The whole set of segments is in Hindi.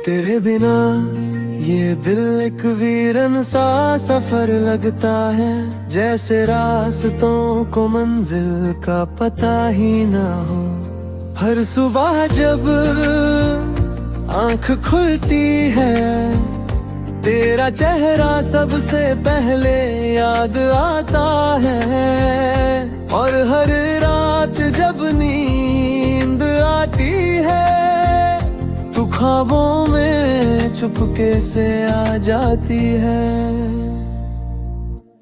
तेरे बिना ये दिल एक वीरन सा सफर लगता है, जैसे रास्तों को मंजिल का पता ही ना हो। हर सुबह जब आंख खुलती है, तेरा चेहरा सबसे पहले याद आता है। और हर रात जब नींद आती है, तू ख्वाबों में चुपके से आ जाती है।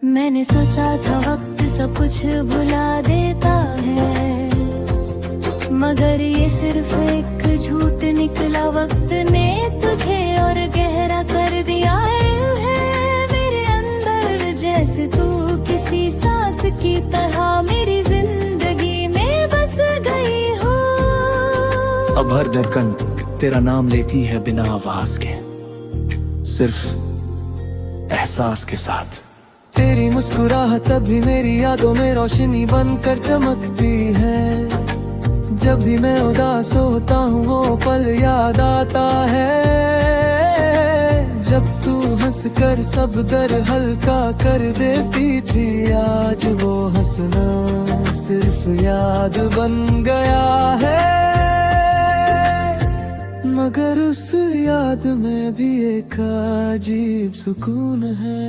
मैंने सोचा था वक्त सब कुछ भुला देता है, मगर ये सिर्फ एक झूठ निकला। वक्त ने तुझे और गहरा कर दिया है मेरे अंदर, जैसे तू किसी सांस की तरह मेरी जिंदगी में बस गई हो। अब हर धड़कन तेरा नाम लेती है बिना आवाज के, सिर्फ एहसास के साथ। तेरी मुस्कुराहट भी मेरी यादों में रोशनी बनकर चमकती है। जब भी मैं उदास होता हूँ वो पल याद आता है, जब तू हंसकर सब दर्द हल्का कर देती थी। आज वो हंसना सिर्फ याद बन गया है, मगर उस याद में भी एक अजीब सुकून है।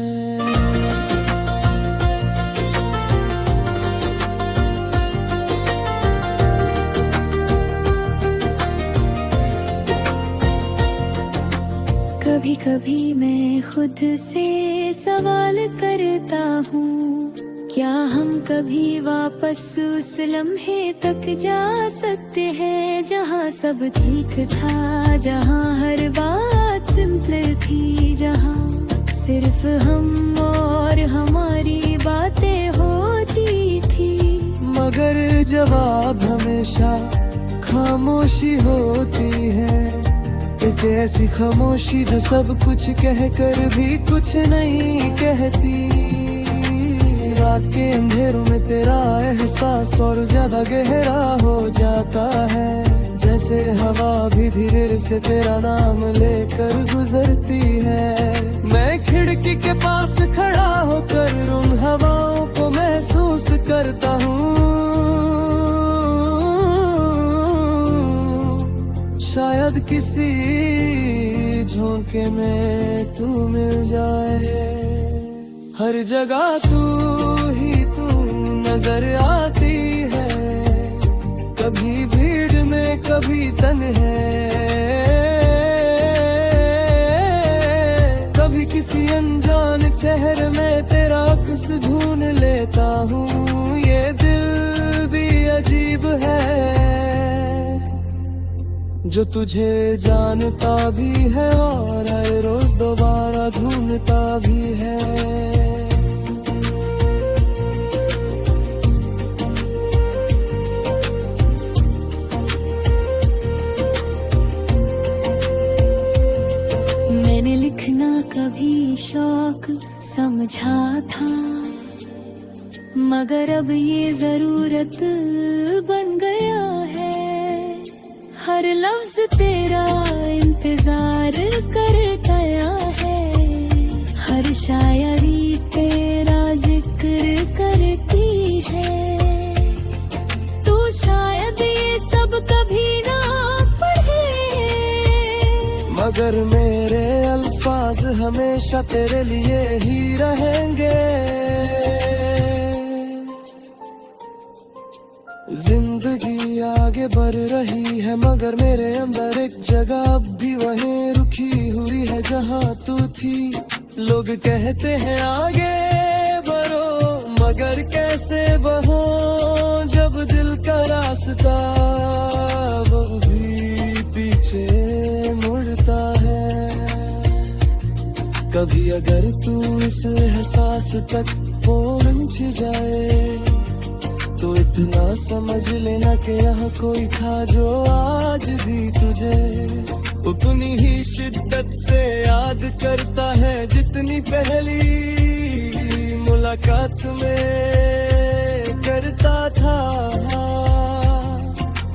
कभी कभी मैं खुद से सवाल करता हूँ, क्या हम कभी वापस उस लम्हे तक जा सकते हैं जहाँ सब ठीक था, जहाँ हर बात सिंपल थी, जहाँ सिर्फ हम और हमारी बातें होती थी। मगर जवाब हमेशा खामोशी होती है, एक ऐसी खामोशी जो सब कुछ कह कर भी कुछ नहीं कहती। रात के अंधेरों में तेरा एहसास और ज्यादा गहरा हो जाता है, जैसे हवा भी धीरे से तेरा नाम लेकर गुजरती है। मैं खिड़की के पास खड़ा होकर उन हवाओं को महसूस करता हूँ, शायद किसी झोंके में तू मिल जाए। हर जगह तू ही तू नजर आती है, कभी भीड़ में कभी तन्हे, कभी किसी अनजान चेहरे में तेरा अक्स ढूंढ लेता हूँ। ये दिल भी अजीब है जो तुझे जानता भी है और हर रोज दोबारा ढूंढता भी है। मैंने लिखना कभी शौक समझा था, मगर अब ये जरूरत बन गया है। हर लफ्ज तेरा इंतजार कर गया है, हर शायरी तेरा जिक्र करती है। तू शायद ये सब कभी ना पढ़े, मगर मेरे अल्फाज हमेशा तेरे लिए ही रहेंगे। जिंदगी आगे बढ़ रही है, मगर मेरे अंदर एक जगह अब भी वहीं रुकी हुई है जहाँ तू थी। लोग कहते हैं आगे बढ़ो, मगर कैसे बढ़ो जब दिल का रास्ता वो भी पीछे मुड़ता है। कभी अगर तू इस एहसास तक पहुंच जाए, तो इतना समझ लेना कि यहाँ कोई था जो आज भी तुझे उतनी ही शिद्दत से याद करता है जितनी पहली मुलाकात में करता था।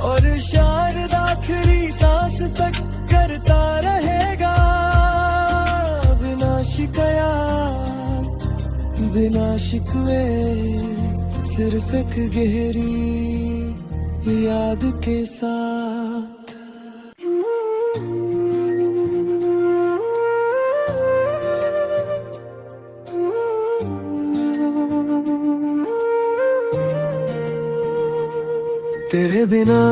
और शायद आखिरी सांस तक करता रहेगा। शिकायत बिना शिकवे, सिर्फ एक गहरी याद के साथ। तेरे बिना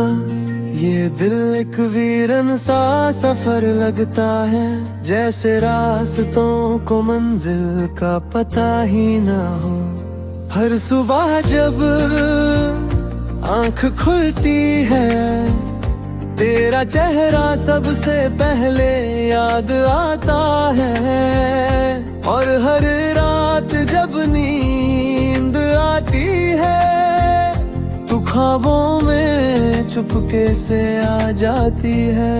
ये दिल एक वीरन सा सफर लगता है, जैसे रास्तों को मंजिल का पता ही ना हो। हर सुबह जब आंख खुलती है, तेरा चेहरा सबसे पहले याद आता है। और हर रात जब नींद आती है, तू ख्वाबों में चुपके से आ जाती है।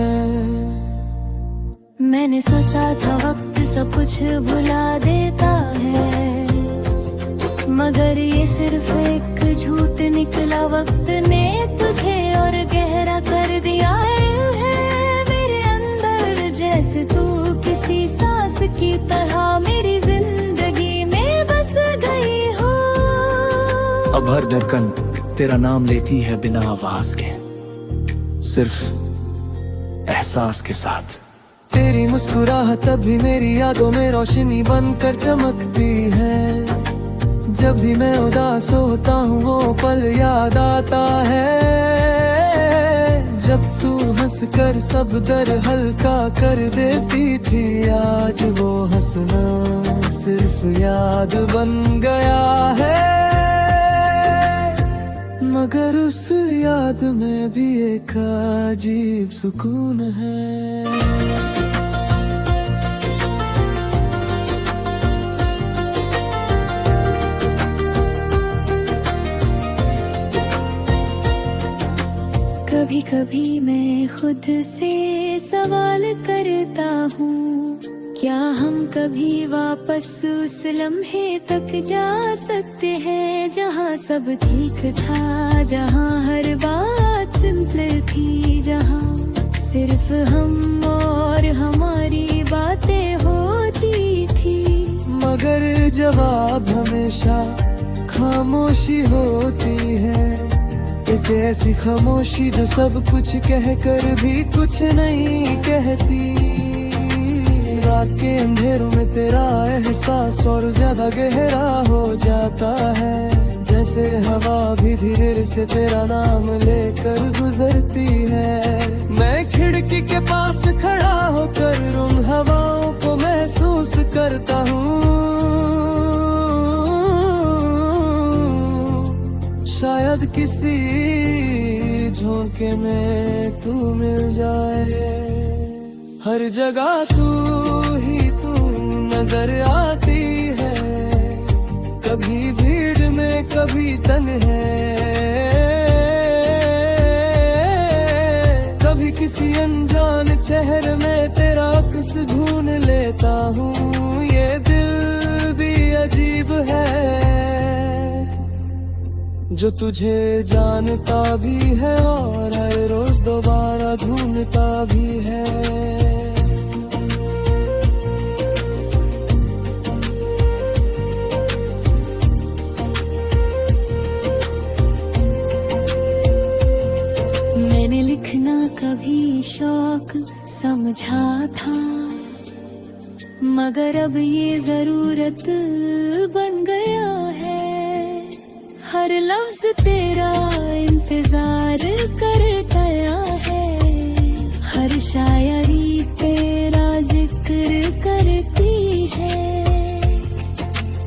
मैंने सोचा था वक्त सब कुछ भुला देता है, मगर ये सिर्फ एक झूठ निकला। वक्त ने तुझे और गहरा कर दिया है मेरे अंदर, जैसे तू किसी सांस की तरह मेरी जिंदगी में बस गई हो। अब हर धड़कन तेरा नाम लेती है बिना आवाज के, सिर्फ एहसास के साथ। तेरी मुस्कुराहट तभी मेरी यादों में रोशनी बनकर चमकती है। जब भी मैं उदास होता हूँ वो पल याद आता है, जब तू हंसकर सब दर्द हल्का कर देती थी। आज वो हंसना सिर्फ याद बन गया है, मगर उस याद में भी एक अजीब सुकून है। कभी कभी मैं खुद से सवाल करता हूँ, क्या हम कभी वापस उस लम्हे तक जा सकते हैं जहाँ सब ठीक था, जहाँ हर बात सिंपल थी, जहाँ सिर्फ हम और हमारी बातें होती थी। मगर जवाब हमेशा खामोशी होती है, एक ऐसी खामोशी जो सब कुछ कह कर भी कुछ नहीं कहती। रात के अंधेरों में तेरा एहसास और ज्यादा गहरा हो जाता है, जैसे हवा भी धीरे से तेरा नाम लेकर गुजरती है। मैं खिड़की के पास खड़ा होकर उन हवाओं को महसूस करता हूँ, शायद किसी झोंके में तू मिल जाए। हर जगह तू ही तू नजर आती है, कभी भीड़ में कभी तन्हे, कभी किसी अनजान शहर में तेरा अक्स ढूंढ लेता हूँ। ये दिल भी अजीब है जो तुझे जानता भी है और हर रोज दोबारा ढूंढता भी है। मैंने लिखना कभी शौक समझा था, मगर अब ये जरूरत बन गया है। हर लफ्ज तेरा इंतजार कर गया है, हर शायरी तेरा जिक्र करती है।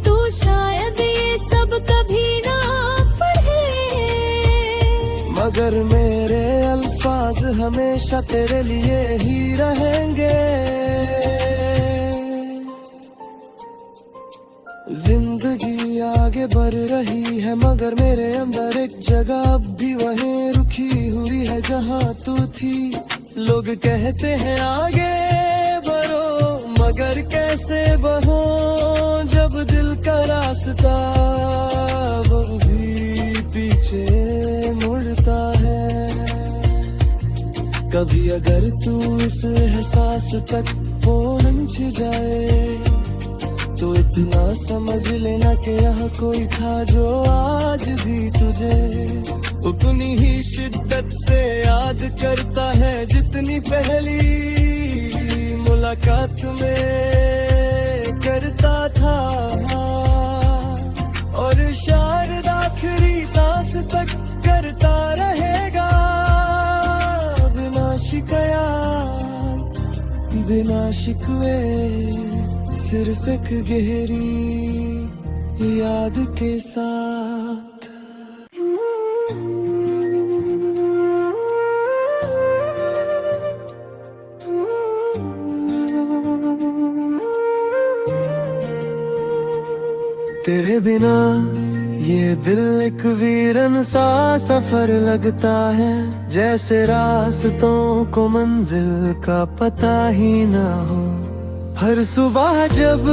तू शायद ये सब कभी ना पढ़े, मगर मेरे अल्फाज हमेशा तेरे लिए ही रहेंगे। जिंदगी आगे बढ़ रही है, मगर मेरे अंदर एक जगह अब भी वहीं रुकी हुई है जहाँ तू थी। लोग कहते हैं आगे बढ़ो, मगर कैसे बढ़ो जब दिल का रास्ता वो भी पीछे मुड़ता है। कभी अगर तू इस एहसास तक पहुंच जाए इतना समझ लेना कि यहाँ कोई था जो आज भी तुझे उतनी ही शिद्दत से याद करता है जितनी पहली मुलाकात में करता था। और शायद आखिरी सांस तक करता रहेगा बिना शिकायत बिना शिकवे, सिर्फ एक गहरी याद के साथ। तेरे बिना ये दिल एक वीरन सा सफर लगता है, जैसे रास्तों को मंजिल का पता ही ना हो। हर सुबह जब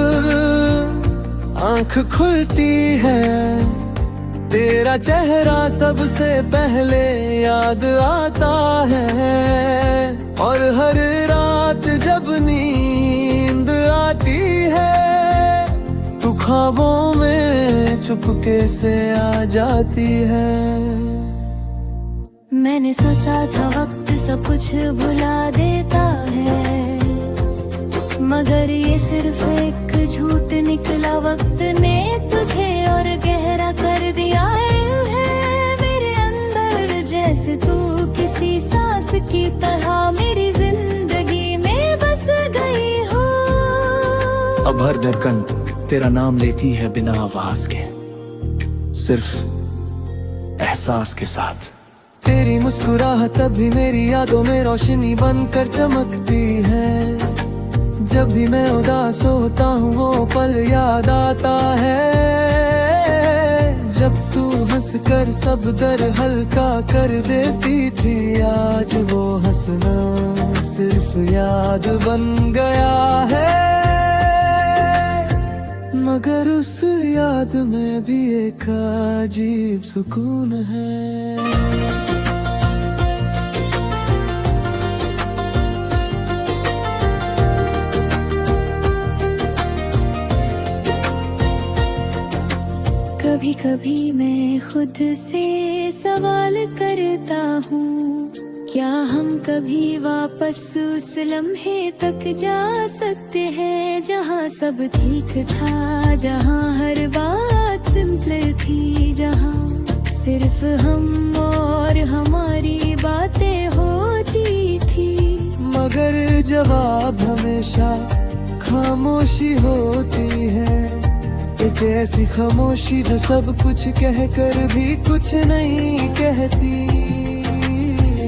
आंख खुलती है तेरा चेहरा सबसे पहले याद आता है। और हर रात जब नींद आती है तू ख्वाबों में चुपके से आ जाती है। मैंने सोचा था वक्त सब कुछ भुला देता है, मगर ये सिर्फ एक झूठ निकला। वक्त ने तुझे और गहरा कर दिया है मेरे अंदर, जैसे तू किसी सांस की तरह मेरी जिंदगी में बस गई हो। अब हर धड़कन तेरा नाम लेती है बिना आवाज के, सिर्फ एहसास के साथ। तेरी मुस्कुराहट तब भी मेरी यादों में रोशनी बनकर चमकती है। जब भी मैं उदास होता हूँ वो पल याद आता है, जब तू हंसकर सब दर्द हल्का कर देती थी। आज वो हंसना सिर्फ याद बन गया है, मगर उस याद में भी एक अजीब सुकून है। कभी कभी मैं खुद से सवाल करता हूँ, क्या हम कभी वापस उस लम्हे तक जा सकते हैं जहाँ सब ठीक था, जहाँ हर बात सिंपल थी, जहाँ सिर्फ हम और हमारी बातें होती थी। मगर जवाब हमेशा खामोशी होती है, एक ऐसी खामोशी जो सब कुछ कह कर भी कुछ नहीं कहती।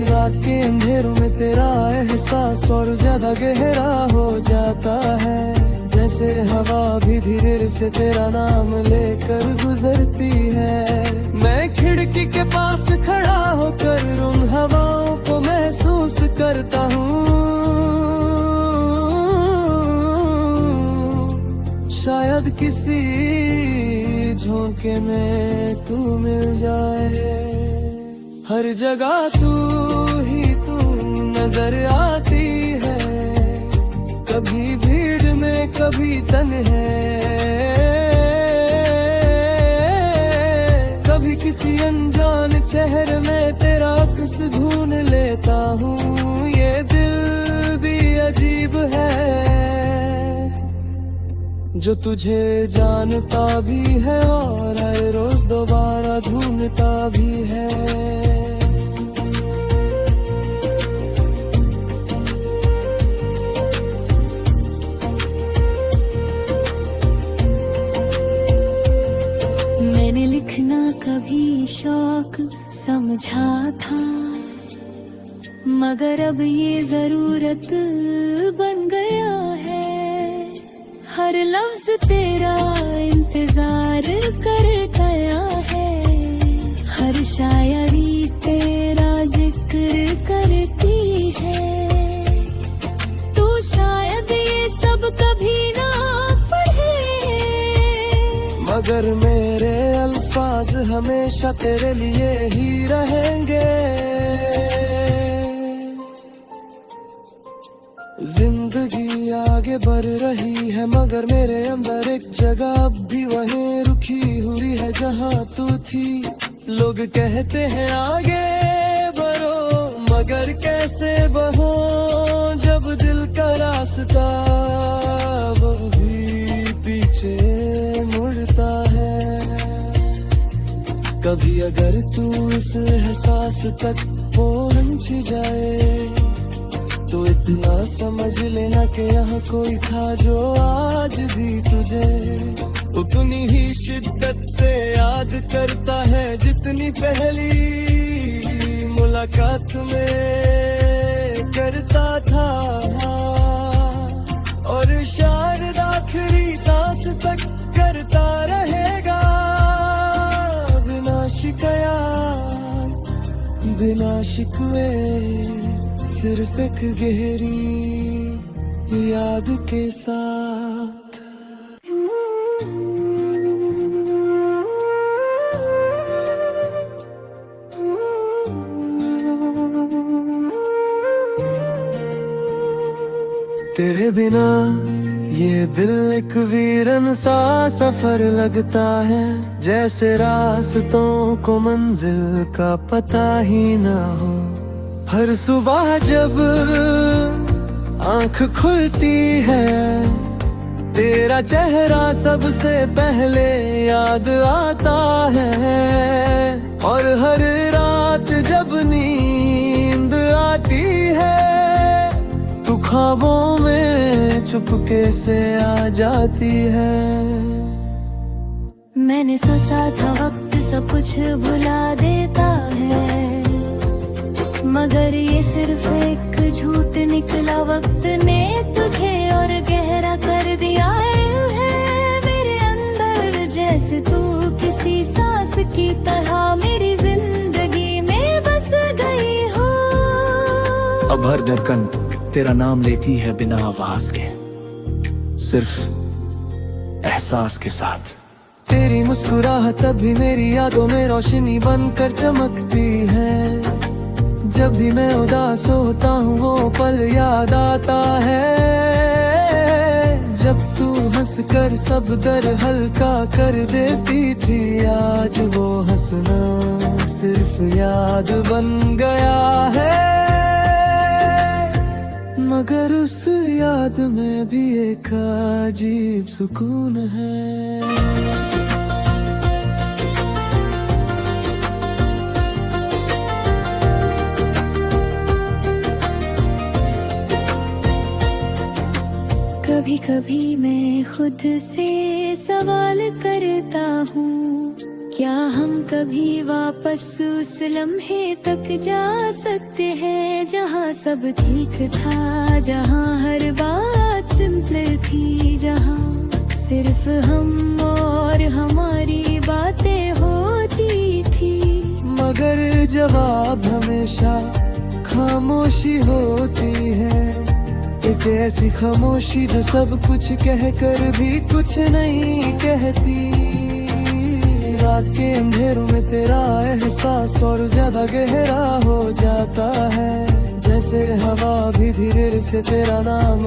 रात के अंधेरों में तेरा एहसास और ज्यादा गहरा हो जाता है, जैसे हवा भी धीरे से तेरा नाम लेकर गुजरती है। मैं खिड़की के पास खड़ा होकर उन हवाओं को महसूस करता हूँ, शायद किसी झोंके में तू मिल जाए। हर जगह तू ही तू नजर आती है, कभी भीड़ में कभी तन्हे, कभी किसी अनजान चेहरे में तेरा अक्स ढूंढ लेता हूँ। ये दिल भी अजीब है जो तुझे जानता भी है और हर रोज दोबारा ढूंढता भी है। मैंने लिखना कभी शौक समझा था, मगर अब ये जरूरत बन गया है। हर लफ्ज तेरा इंतजार कर गया है, हर शायरी तेरा जिक्र करती है। तू शायद ये सब कभी ना पढ़े, मगर मेरे अल्फाज हमेशा तेरे लिए ही रहेंगे। जिंदगी आगे बढ़ रही है मगर मेरे अंदर एक जगह अब भी वहीं रुकी हुई है जहाँ तू थी। लोग कहते हैं आगे बढ़ो मगर कैसे बढ़ो जब दिल का रास्ता वो भी पीछे मुड़ता है। कभी अगर तू इस एहसास तक पहुंच जाए तो इतना समझ लेना कि यहाँ कोई था जो आज भी तुझे उतनी ही शिद्दत से याद करता है जितनी पहली मुलाकात में करता था। और शायद आखिरी सांस तक करता रहेगा बिना शिकायत बिना शिकवे, सिर्फ एक गहरी याद के साथ। तेरे बिना ये दिल एक वीरन सा सफर लगता है, जैसे रास्तों को मंजिल का पता ही ना हो। हर सुबह जब आंख खुलती है तेरा चेहरा सबसे पहले याद आता है। और हर रात जब नींद आती है तू ख्वाबों में चुपके से आ जाती है। मैंने सोचा था वक्त सब कुछ भुला देता है मगर ये सिर्फ एक झूठ निकला। वक्त ने तुझे और गहरा कर दिया है मेरे अंदर, जैसे तू किसी सांस की तरह मेरी जिंदगी में बस गई हो। अब हर धड़कन तेरा नाम लेती है बिना आवाज के, सिर्फ एहसास के साथ। तेरी मुस्कुराहट अब भी मेरी यादों में रोशनी बनकर चमकती है। जब भी मैं उदास होता हूँ वो पल याद आता है, जब तू हंसकर सब दर्द हल्का कर देती थी। आज वो हंसना सिर्फ याद बन गया है मगर उस याद में भी एक अजीब सुकून है। कभी कभी मैं खुद से सवाल करता हूँ, क्या हम कभी वापस उस लम्हे तक जा सकते हैं जहाँ सब ठीक था, जहाँ हर बात सिंपल थी, जहाँ सिर्फ हम और हमारी बातें होती थी। मगर जवाब हमेशा खामोशी होती है, एक ऐसी खामोशी जो सब कुछ कह कर भी कुछ नहीं कहती। रात के अंधेरों में तेरा एहसास और ज्यादा गहरा हो जाता है, जैसे हवा भी धीरे से तेरा नाम